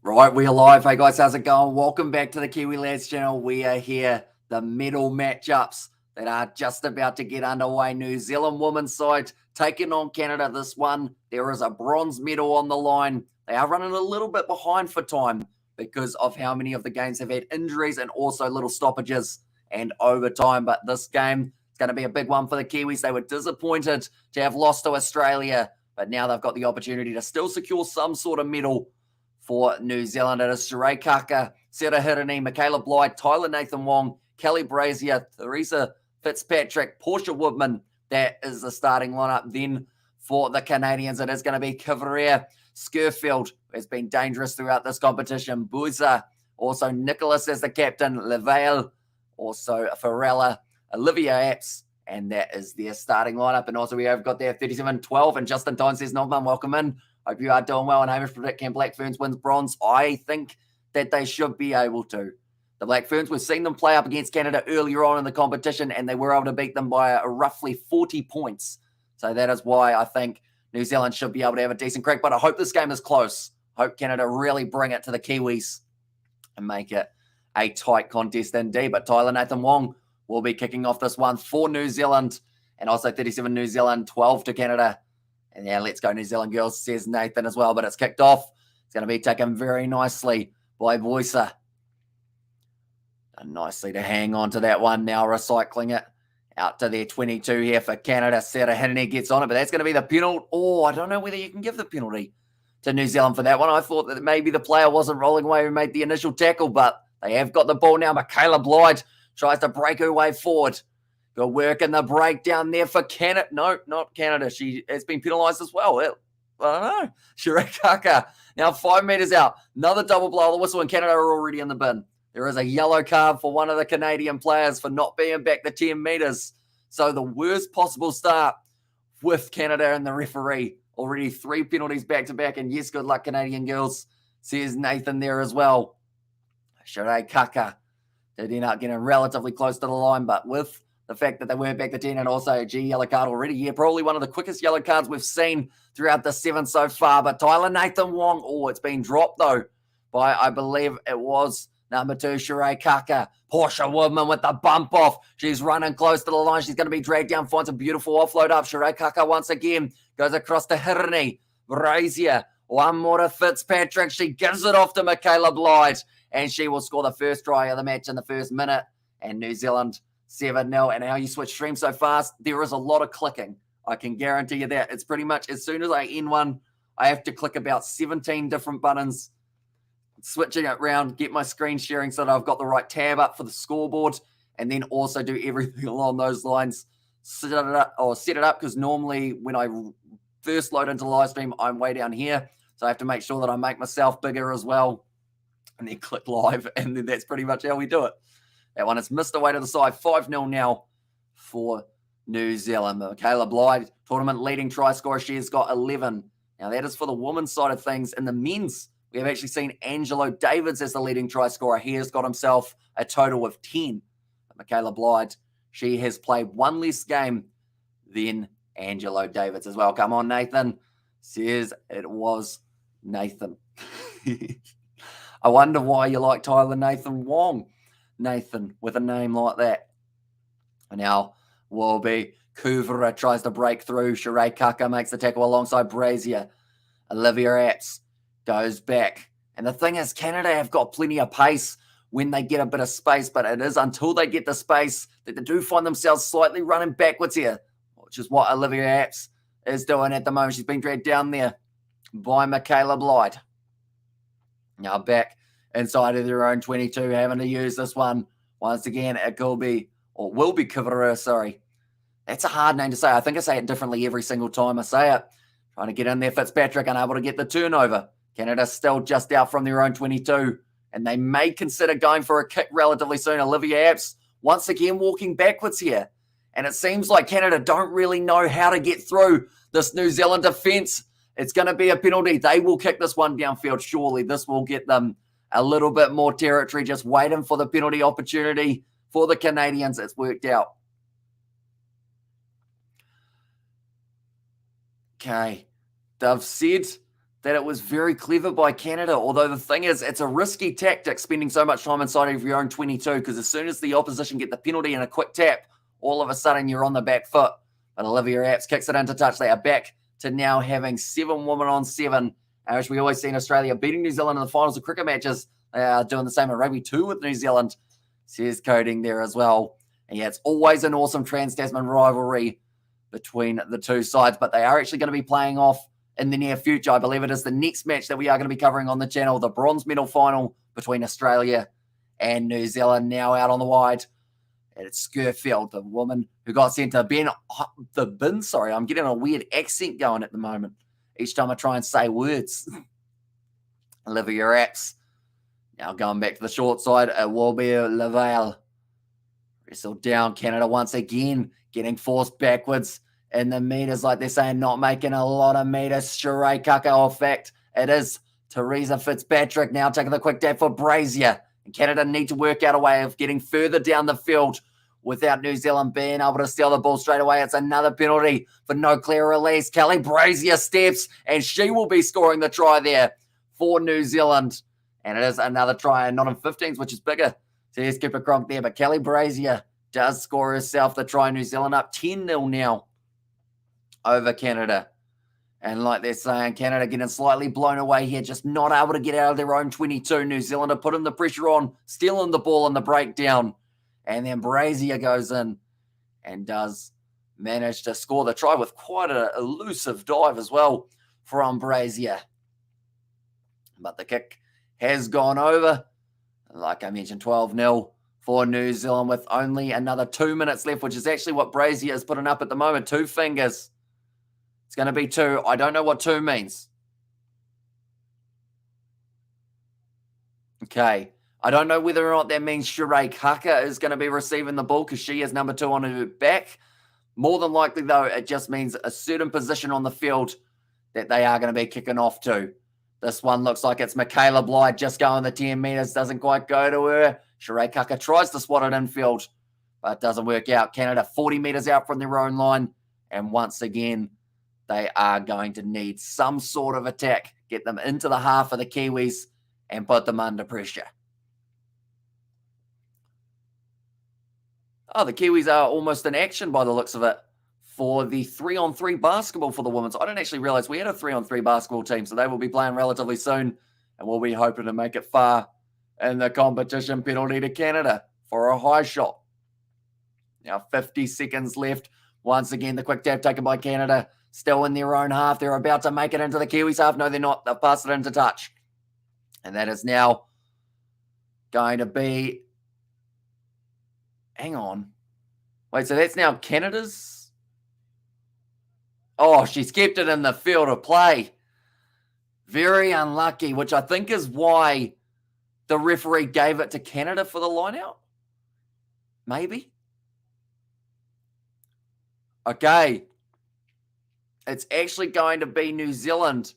Right, we are live. Hey guys, how's it going? Welcome back to the Kiwi Lads channel. We are here, the medal matchups that are just about to get underway. New Zealand women's side taking on Canada. This one, there is a bronze medal on the line. They are running a little bit behind for time because of how many of the games have had injuries and also little stoppages and overtime. But this game is going to be a big one for the Kiwis. They were disappointed to have lost to Australia, but now they've got the opportunity to still secure some sort of medal for New Zealand. It is Sheree Kaka, Sarah Hirini, Michaela Blythe, Tyler Nathan Wong, Kelly Brazier, Theresa Fitzpatrick, Portia Woodman. That is the starting lineup. Then for the Canadians, it is going to be Kavaria, Skirfield, who has been dangerous throughout this competition, Buza, also Nicholas as the captain, Levail, also Farella, Olivia Apps, and that is their starting lineup. And also we have got there 37-12, and Justin Tyne says, Nogman, welcome in. Hope you are doing well. And Hamish predict can Black Ferns wins bronze? I think that they should be able to. The Black Ferns, we've seen them play up against Canada earlier on in the competition, and they were able to beat them by roughly 40 points. So that is why I think New Zealand should be able to have a decent crack. But I hope this game is close. I hope Canada really bring it to the Kiwis and make it a tight contest indeed. But Tyler Nathan Wong will be kicking off this one for New Zealand, and also 37 New Zealand, 12 to Canada. And yeah, let's go New Zealand girls, says Nathan as well. But it's kicked off. It's going to be taken very nicely by Voicer. Nicely to hang on to that one. Now recycling it out to their 22 here for Canada. Sarah Hirini gets on it, but that's going to be the penalty. Oh, I don't know whether you can give the penalty to New Zealand for that one. I thought that maybe the player wasn't rolling away who made the initial tackle, but they have got the ball now. Michaela Blythe tries to break her way forward. Good work in the breakdown there for Canada. No, not Canada. She has been penalised as well. I don't know. Sheree Kaka now 5 metres out. Another double blow of the whistle, and Canada are already in the bin. There is a yellow card for one of the Canadian players for not being back the 10 metres. So the worst possible start with Canada and the referee. Already 3 penalties back-to-back. And yes, good luck, Canadian girls, says Nathan there as well. Sheree Kaka did end up getting relatively close to the line, but with the fact that they weren't back to 10 and also a G yellow card already. Yeah, probably one of the quickest yellow cards we've seen throughout the 7 so far. But Tyler Nathan Wong, oh, it's been dropped though by, I believe it was number 2, Sheree Kaka. Portia Woodman with the bump off. She's running close to the line. She's going to be dragged down, finds a beautiful offload up. Sheree Kaka once again goes across to Hirini. Brazier, one more to Fitzpatrick. She gives it off to Michaela Blythe, and she will score the first try of the match in the first minute. And New Zealand 7-0, and how you switch streams so fast, there is a lot of clicking. I can guarantee you that. It's pretty much as soon as I end one, I have to click about 17 different buttons, switching it around, get my screen sharing so that I've got the right tab up for the scoreboard, and then also do everything along those lines. Set it up because normally when I first load into the live stream, I'm way down here. So I have to make sure that I make myself bigger as well, and then click live, and then that's pretty much how we do it. That one is missed away to the side. 5-0 now for New Zealand. Michaela Blythe, tournament leading try scorer. She has got 11. Now, that is for the women's side of things. In the men's, we have actually seen Angelo Davids as the leading try scorer. He has got himself a total of 10. But Michaela Blythe, she has played one less game than Angelo Davids as well. Come on, Nathan. Says it was Nathan. I wonder why you like Tyler Nathan Wong. Nathan with a name like that. And now will be Kuvera tries to break through. Sheree Kaka makes the tackle alongside Brazier. Olivia Apps goes back. And the thing is, Canada have got plenty of pace when they get a bit of space, but it is until they get the space that they do find themselves slightly running backwards here, which is what Olivia Apps is doing at the moment. She's been dragged down there by Michaela Blythe. Now back inside of their own 22, having to use this one. Once again, it could be, or will be Kivara, sorry. That's a hard name to say. I think I say it differently every single time I say it. Trying to get in there, Fitzpatrick unable to get the turnover. Canada still just out from their own 22, and they may consider going for a kick relatively soon. Olivia Apps once again walking backwards here. And it seems like Canada don't really know how to get through this New Zealand defence. It's going to be a penalty. They will kick this one downfield, surely. This will get them a little bit more territory, just waiting for the penalty opportunity for the Canadians. It's worked out. Okay. They've said that it was very clever by Canada. Although the thing is, it's a risky tactic spending so much time inside of your own 22, because as soon as the opposition get the penalty and a quick tap, all of a sudden you're on the back foot. But Olivia Apps kicks it into touch. They are back to now having 7 women on 7, which we always see in Australia, beating New Zealand in the finals of cricket matches. They are doing the same in rugby too with New Zealand. Says coding there as well. And yeah, it's always an awesome Trans-Tasman rivalry between the two sides, but they are actually going to be playing off in the near future. I believe it is the next match that we are going to be covering on the channel, the bronze medal final between Australia and New Zealand, now out on the wide. And it's Skirfield, the woman who got sent to I'm getting a weird accent going at the moment each time I try and say words. Olivia Apps. Now going back to the short side, it will be Laval. Wrestled down. Canada once again getting forced backwards in the meters, like they're saying, not making a lot of meters. Sheree Kaka, in fact, it is Teresa Fitzpatrick now taking the quick tap for Brazier. And Canada need to work out a way of getting further down the field without New Zealand being able to steal the ball straight away. It's another penalty for no clear release. Kelly Brazier steps, and she will be scoring the try there for New Zealand. And it is another try, and not in 15s, which is bigger. So here's Cooper Cronk there, but Kelly Brazier does score herself the try. New Zealand up 10-0 now over Canada. And like they're saying, Canada getting slightly blown away here, just not able to get out of their own 22. New Zealand are putting the pressure on, stealing the ball in the breakdown. And then Brazier goes in and does manage to score the try with quite an elusive dive as well from Brazier. But the kick has gone over. Like I mentioned, 12-0 for New Zealand with only another 2 minutes left, which is actually what Brazier is putting up at the moment. 2 fingers. It's going to be 2. I don't know what 2 means. Okay. I don't know whether or not that means Sheree Kaka is going to be receiving the ball because she is number 2 on her back. More than likely, though, it just means a certain position on the field that they are going to be kicking off to. This one looks like it's Michaela Blythe just going the 10 meters. Doesn't quite go to her. Sheree Kaka tries to swat it infield, but it doesn't work out. Canada 40 meters out from their own line. And once again, they are going to need some sort of attack. Get them into the half of the Kiwis and put them under pressure. Oh, the Kiwis are almost in action by the looks of it for the 3-on-3 basketball for the women's. I didn't actually realize we had a 3-on-3 basketball team, so they will be playing relatively soon, and we'll be hoping to make it far in the competition. Penalty to Canada for a high shot. Now 50 seconds left. Once again, the quick tap taken by Canada. Still in their own half. They're about to make it into the Kiwis half. No, they're not. They've passed it into touch. And that is now going to be... Hang on. Wait, so that's now Canada's? Oh, she's kept it in the field of play. Very unlucky, which I think is why the referee gave it to Canada for the line-out. Maybe. Okay. It's actually going to be New Zealand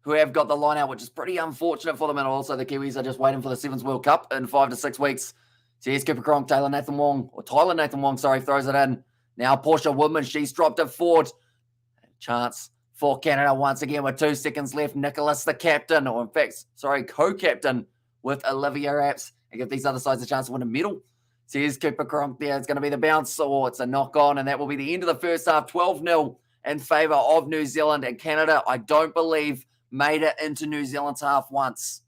who have got the line-out, which is pretty unfortunate for them. And also the Kiwis are just waiting for the Sevens World Cup in 5 to 6 weeks. So here's Cooper Cronk, Tyler Nathan Wong, throws it in. Now Portia Woodman, she's dropped it forward. Chance for Canada once again with 2 seconds left. Nicholas, the captain, or in fact, co-captain with Olivia Apps, and give these other sides a chance to win a medal. So here's Cooper Cronk there. It's going to be the bounce, or it's a knock-on, and that will be the end of the first half. 12-0 in favour of New Zealand. And Canada, I don't believe, made it into New Zealand's half once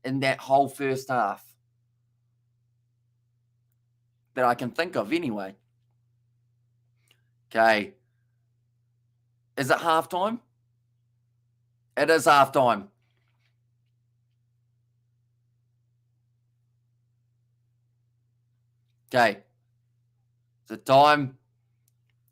in that whole first half that I can think of anyway. Okay. Is it halftime? It is halftime. Okay. The time.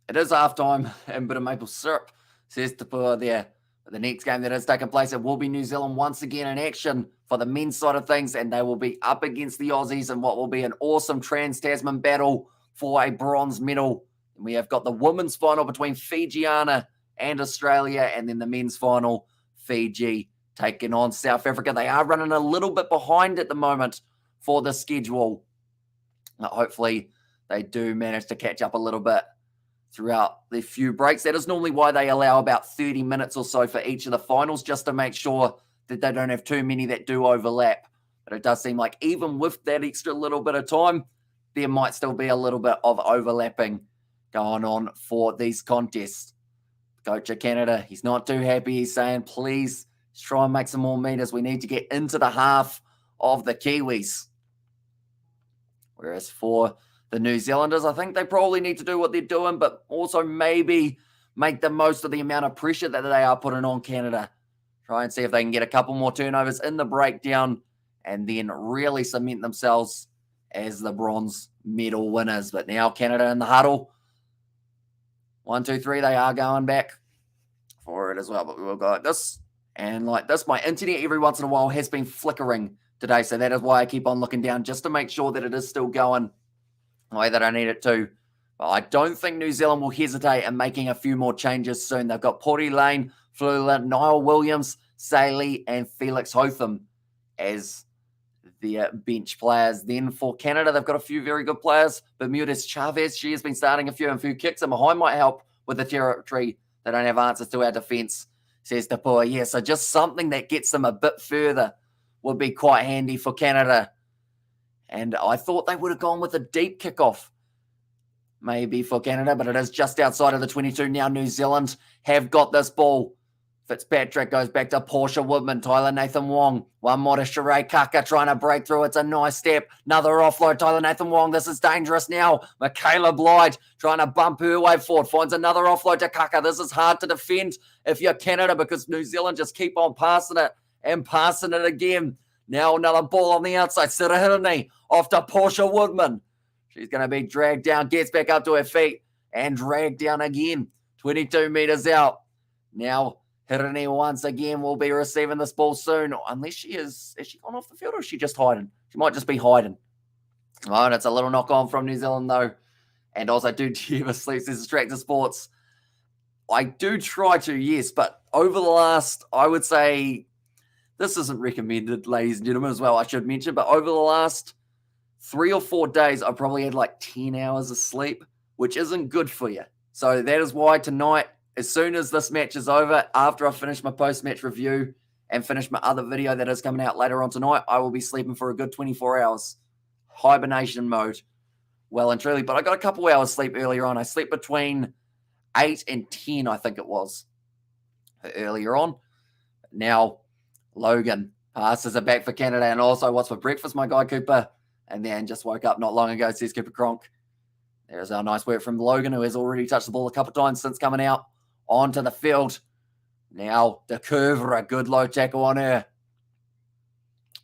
It is halftime. And a bit of maple syrup, says Tapua there. The next game that is taking place, it will be New Zealand once again in action for the men's side of things, and they will be up against the Aussies in what will be an awesome Trans-Tasman battle for a bronze medal. And we have got the women's final between Fijiana and Australia, and then the men's final, Fiji taking on South Africa. They are running a little bit behind at the moment for the schedule. Hopefully, they do manage to catch up a little bit throughout the few breaks. That is normally why they allow about 30 minutes or so for each of the finals, just to make sure that they don't have too many that do overlap. But it does seem like even with that extra little bit of time, there might still be a little bit of overlapping going on for these contests. Coach of Canada, he's not too happy. He's saying, please try and make some more meters. We need to get into the half of the Kiwis. Whereas for the New Zealanders, I think they probably need to do what they're doing, but also maybe make the most of the amount of pressure that they are putting on Canada. Try and see if they can get a couple more turnovers in the breakdown and then really cement themselves as the bronze medal winners. But now Canada in the huddle. 1, 2, 3, they are going back for it as well. But we will go like this and like this. My internet every once in a while has been flickering today, so that is why I keep on looking down just to make sure that it is still going the way that I need it to. But I don't think New Zealand will hesitate in making a few more changes soon. They've got Pori Lane, Flula, Niall Williams, Saley, and Felix Hotham as their bench players. Then for Canada, they've got a few very good players. Bermudez Chavez, she has been starting a few kicks, and behind might help with the territory. They don't have answers to our defence, says Tapua. Yeah, so just something that gets them a bit further would be quite handy for Canada. And I thought they would have gone with a deep kickoff, maybe for Canada, but it is just outside of the 22 now. New Zealand have got this ball. Fitzpatrick goes back to Portia Woodman, Tyler Nathan Wong. One more to Sheree Kaka trying to break through. It's a nice step. Another offload, Tyler Nathan Wong. This is dangerous now. Michaela Blyde trying to bump her way forward. Finds another offload to Kaka. This is hard to defend if you're Canada because New Zealand just keep on passing it and passing it again. Now another ball on the outside. Sirahirani off to Portia Woodman. She's going to be dragged down. Gets back up to her feet and dragged down again. 22 meters out. Now Hirani once again will be receiving this ball soon. Unless she is she gone off the field or is she just hiding? She might just be hiding. Oh, and it's a little knock on from New Zealand though. And also do you ever sleep says Distracted Sports? I do try to, yes, but over the last, I would say, this isn't recommended, ladies and gentlemen, as well, I should mention, but over the last 3 or 4 days, I probably had like 10 hours of sleep, which isn't good for you. So that is why tonight, as soon as this match is over, after I finish my post-match review and finish my other video that is coming out later on tonight, I will be sleeping for a good 24 hours. Hibernation mode, well and truly. But I got a couple hours sleep earlier on. I slept between 8 and 10, I think it was, earlier on. Now, Logan passes it back for Canada. And also, what's for breakfast, my guy Cooper? And then just woke up not long ago, says Cooper Cronk. There's our nice work from Logan, who has already touched the ball a couple of times since coming out onto the field. Now, De Curver, a good low tackle on her.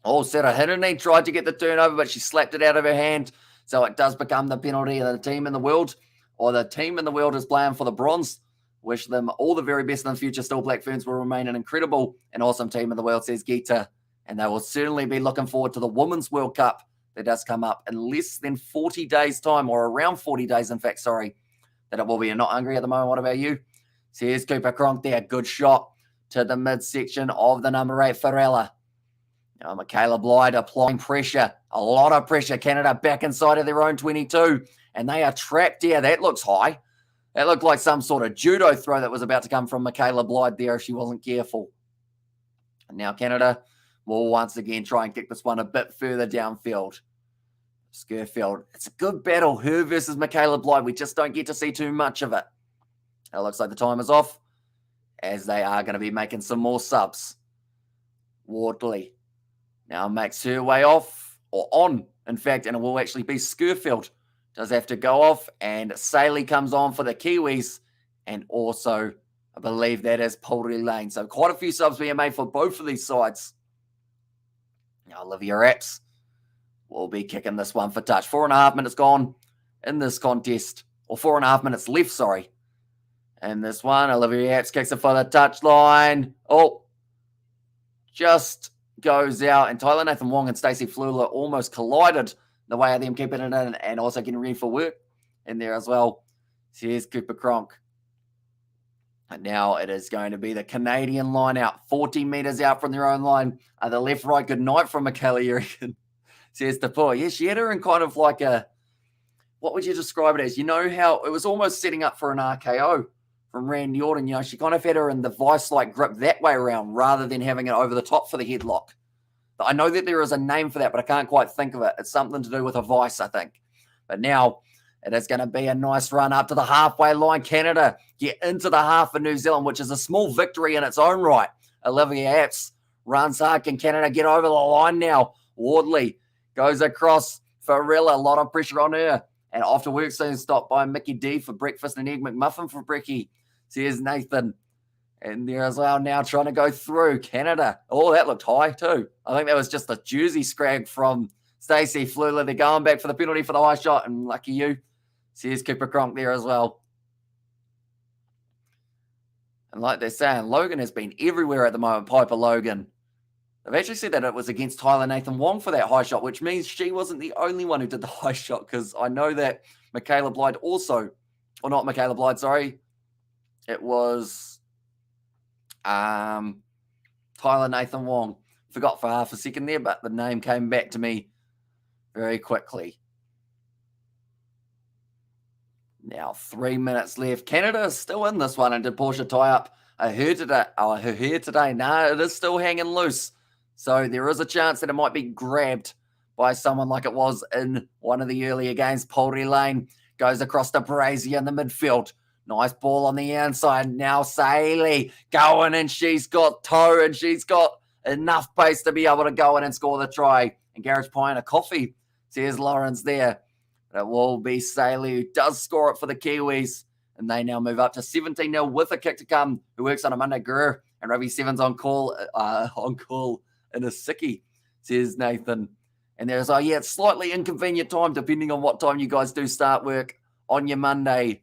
Oh, Sarah Hinney tried to get the turnover, but she slapped it out of her hand. So it does become the penalty of the team in the world, or the team in the world is playing for the bronze. Wish them all the very best in the future. Still, Black Ferns will remain an incredible and awesome team in the world, says Gita. And they will certainly be looking forward to the Women's World Cup that does come up in less than 40 days' time, or around 40 days, in fact, sorry, that it will be. You're not hungry at the moment. What about you? So here's Cooper Cronk there. Good shot to the midsection of the number 8, Farella. Now, Michaela Blyde applying pressure. A lot of pressure. Canada back inside of their own 22. And they are trapped here. That looks high. That looked like some sort of judo throw that was about to come from Michaela Blyde there if she wasn't careful. And now Canada will once again try and kick this one a bit further downfield. Skirfield. It's a good battle. Her versus Michaela Blyde. We just don't get to see too much of it. It looks like the time is off, as they are going to be making some more subs. Wardley now makes her way off, or on, in fact, and it will actually be Skirfield. Does have to go off, and Saley comes on for the Kiwis, and also, I believe that is Pori Lane. So quite a few subs being made for both of these sides. Now Olivia Apps will be kicking this one for touch. 4.5 minutes gone in this contest, or 4.5 minutes left, sorry. And this one, Olivia Apps kicks it for the touchline. Oh, just goes out. And Tyler Nathan Wong and Stacey Flula almost collided. The way of them keeping it in and also getting ready for work in there as well. So here's Cooper Cronk. And now it is going to be the Canadian line out. 40 meters out from their own line. The left-right good night from Michaela Yerigan. Says Tapua. Yeah, she had her in kind of like a what would you describe it as? You know how it was almost setting up for an RKO from Randy Orton. You know, she kind of had her in the vice-like grip that way around rather than having it over the top for the headlock. I know that there is a name for that, but I can't quite think of it. It's something to do with a vice, I think. But now it is going to be a nice run up to the halfway line. Canada get into the half for New Zealand, which is a small victory in its own right. Olivia Apps runs hard. Can Canada get over the line now? Wardley goes across for Rilla. A lot of pressure on her. And after work soon stopped by Mickey D for breakfast and egg McMuffin for Bricky. So here's Nathan. And there as well now trying to go through Canada. Oh, that looked high too. I think that was just a Jersey scrag from Stacey Flula. They're going back for the penalty for the high shot. And lucky you. So here's Cooper Cronk there as well. And like they're saying, Logan has been everywhere at the moment, Piper Logan. They've actually said that it was against Tyler Nathan Wong for that high shot, which means she wasn't the only one who did the high shot, because I know that Michaela Blyde also, or not Michaela Blyde, sorry. It was Tyler Nathan Wong. Forgot for half a second there, but the name came back to me very quickly. Now 3 minutes left. Canada is still in this one. And did Portia tie up her hair today? No, it is still hanging loose. So there is a chance that it might be grabbed by someone like it was in one of the earlier games. Poultry Lane goes across to Brazier in the midfield. Nice ball on the inside. Now Saley going, and she's got toe and she's got enough pace to be able to go in and score the try. And Garage Pine a coffee. Says Lawrence there. But it will be Saley who does score it for the Kiwis. And they now move up to 17-0 with a kick to come. Who works on a Monday. Gurr and Rugby Sevens on call in a sickie, says Nathan. And there's, it's slightly inconvenient time depending on what time you guys do start work on your Monday.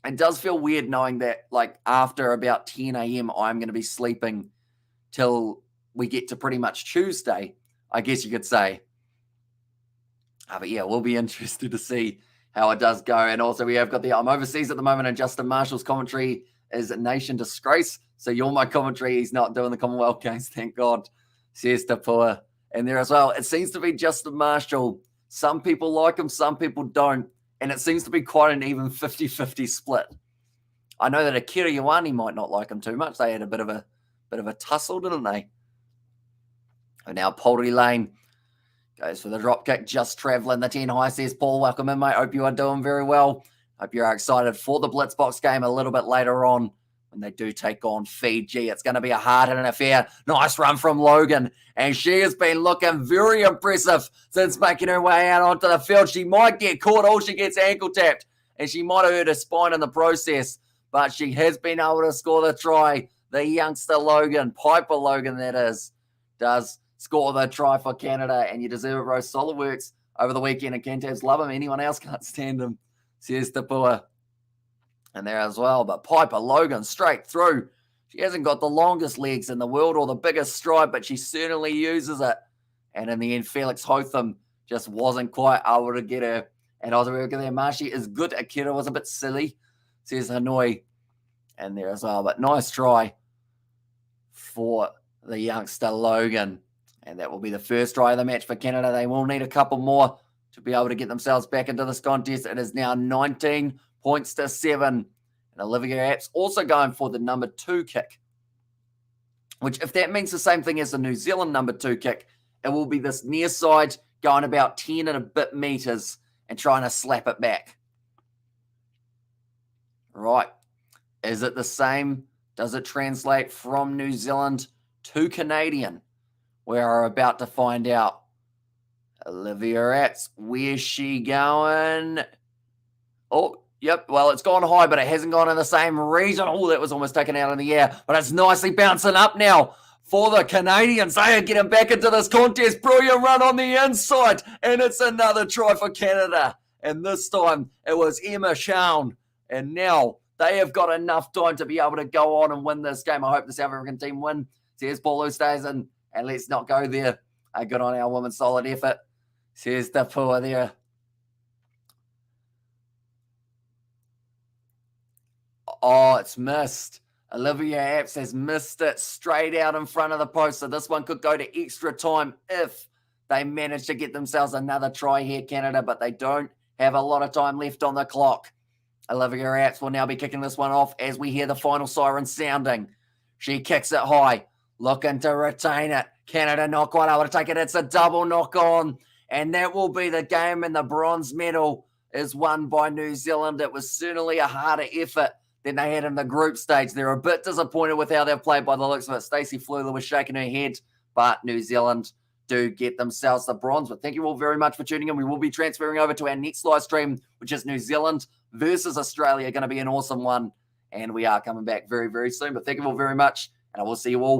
It does feel weird knowing that, like, after about 10 a.m., I'm going to be sleeping till we get to pretty much Tuesday, I guess you could say. But yeah, we'll be interested to see how it does go. And also we have got I'm overseas at the moment, and Justin Marshall's commentary is a nation disgrace. So you're my commentary. He's not doing the Commonwealth Games, thank God, says Tapua. And there as well, it seems to be Justin Marshall. Some people like him, some people don't. And it seems to be quite an even 50-50 split. I know that Akira Ioane might not like him too much. They had a bit of a tussle, didn't they? And now Poultry Lane goes for the drop kick, just travelling the 10 high, says Paul. Welcome in, mate. Hope you are doing very well. Hope you're excited for the Blitzbox game a little bit later on when they do take on Fiji. It's going to be a hard-hitting affair. Nice run from Logan. And she has been looking very impressive since making her way out onto the field. She might get caught or she gets ankle tapped. And she might have hurt her spine in the process. But she has been able to score the try. The youngster Logan, Piper Logan that is, does score the try for Canada. And you deserve it, Rose. Solid works over the weekend. And Cantabs love him. Anyone else can't stand him, says Tapua. And there as well. But Piper Logan straight through. She hasn't got the longest legs in the world or the biggest stride, but she certainly uses it. And in the end, Felix Hotham just wasn't quite able to get her. And I was working there. Marshy is good. Akira was a bit silly, says Hanoi. And there as well. But nice try for the youngster Logan. And that will be the first try of the match for Canada. They will need a couple more to be able to get themselves back into this contest. It is now 19 points to 7. And Olivia Apps also going for the number 2 kick, which, if that means the same thing as the New Zealand number 2 kick, it will be this near side going about 10 and a bit meters and trying to slap it back. Right. Is it the same? Does it translate from New Zealand to Canadian? We're about to find out. Olivia Apps, where's she going? Oh, yep, well, it's gone high, but it hasn't gone in the same region. Oh, that was almost taken out in the air, but it's nicely bouncing up now for the Canadians. They are getting back into this contest. Brilliant run on the inside, and it's another try for Canada. And this time, it was Emma Shawn. And now they have got enough time to be able to go on and win this game. I hope the South African team win. Says Paul, who stays in, and let's not go there. Good on our women's solid effort, says Tapua there. Oh, it's missed. Olivia Apps has missed it straight out in front of the post. So this one could go to extra time if they manage to get themselves another try here, Canada, but they don't have a lot of time left on the clock. Olivia Apps will now be kicking this one off as we hear the final siren sounding. She kicks it high, looking to retain it. Canada not quite able to take it. It's a double knock on, and that will be the game, and the bronze medal is won by New Zealand. It was certainly a harder effort than they had in the group stage. They're a bit disappointed with how they've played by the looks of it. Stacey Fleuler was shaking her head, but New Zealand do get themselves the bronze. But thank you all very much for tuning in. We will be transferring over to our next live stream, which is New Zealand versus Australia. Going to be an awesome one, and we are coming back very, very soon. But thank you all very much, and I will see you all